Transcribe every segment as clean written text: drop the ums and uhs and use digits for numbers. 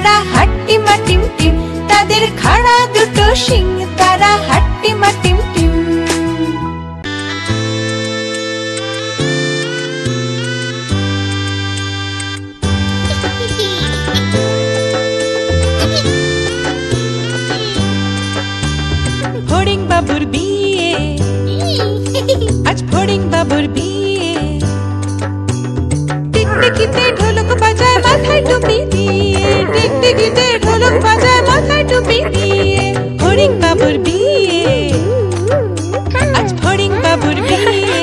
তারা হাট্টিমা team team, তাদের খাড়া দুটো শিং, তারা হাট্টিমা টিম টিম। ফড়িং বাবুর বিয়ে, আজ ফড়িং বাবুর বিয়ে। টিকটিকিতে ঢোলক বাজায় মাথায় টুপি দিয়ে, টিকটিকিতে ঢোলক বাজায় মাথায় টুপি দিয়ে। ফড়িং বাবুর বিয়ে, আজ ফড়িং বাবুর বিয়ে।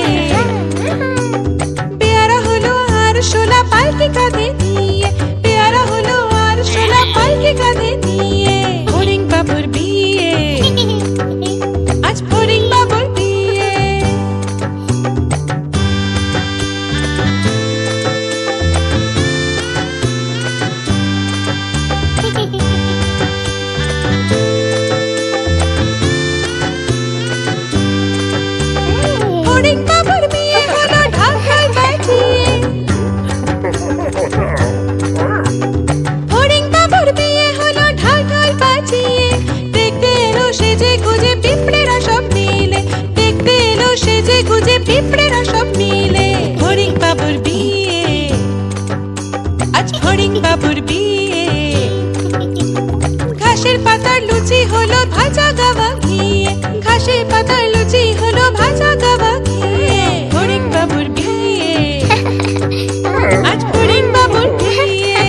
পেয়ারা হলো আর শোলা পালকি কাঁধে নিয়ে, পেয়ারা হলো আর শোলা পালকি কাঁধে নিয়ে। ফড়িং বাবুর বিয়ে, আজ ফড়িং বাবুর বিয়ে। ফড়িং বাবুর বিয়ে হলো ঢাকায় বাজিয়ে, ফড়িং বাবুর বিয়ে হলো ঢাকায় বাজিয়ে। দেখতে এলো সেজে গুজে পিঁপড়েরা সব মিলে, দেখতে এলো সেজে গুজে পিঁপড়েরা সব মিলে। ফড়িং বাবুর বিয়ে, আজ ফড়িং বাবুর বিয়ে। ঘাসের পাতার লুচি হলো ভাজা গাওয়া ঘিয়ে, ঘাসের পাতার লুচি হলো ভাজা গাওয়া ঘিয়ে। ফড়িং বাবুর বিয়ে, আজ ফড়িং বাবুর বিয়ে।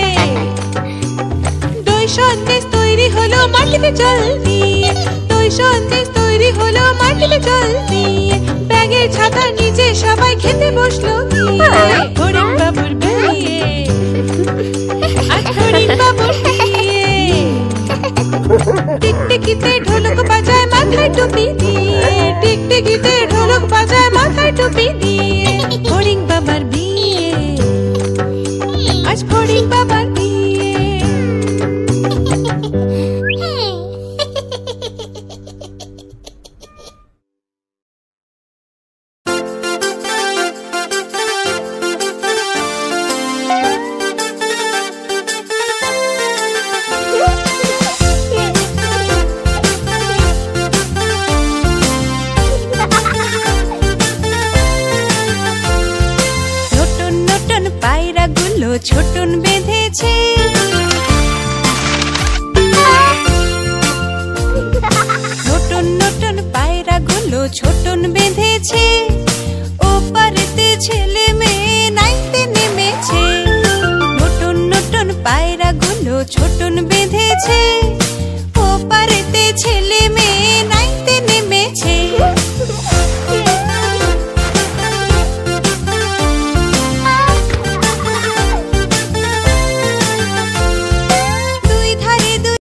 দই সন্দেশ তৈরি হলো মাটিতে জল দিয়ে, দই সন্দেশ তৈরি হলো মাটিতে জল দিয়ে। ব্যাগের ছাতার নিচে সবাই খেতে বসলো গিয়ে। ফড়িং বাবুর বিয়ে, আজ ফড়িং বাবুর বিয়ে। টিকটিকিতে ঢোলক বাজায় মাথায় টুপি দিয়ে, টিকটিকিতে ঢোলক বাজায় মাথায় টুপি দিয়ে। ফড়িং বাবার বিয়ে, আজ ফড়িং বাবার বিয়ে। নতুন নতুন পায়রাগুলো ছোটন বেঁধেছে, নতুন নতুন পায়রাগুলো ছোটন বেঁধেছে। ওপারেতে ছেলে মেয়ে নাইতে নেমেছে, নতুন নতুন পায়রাগুলো ছোটন বেঁধেছে। ওপারেতে ছেলে মেয়ে নাইতে নেমেছে।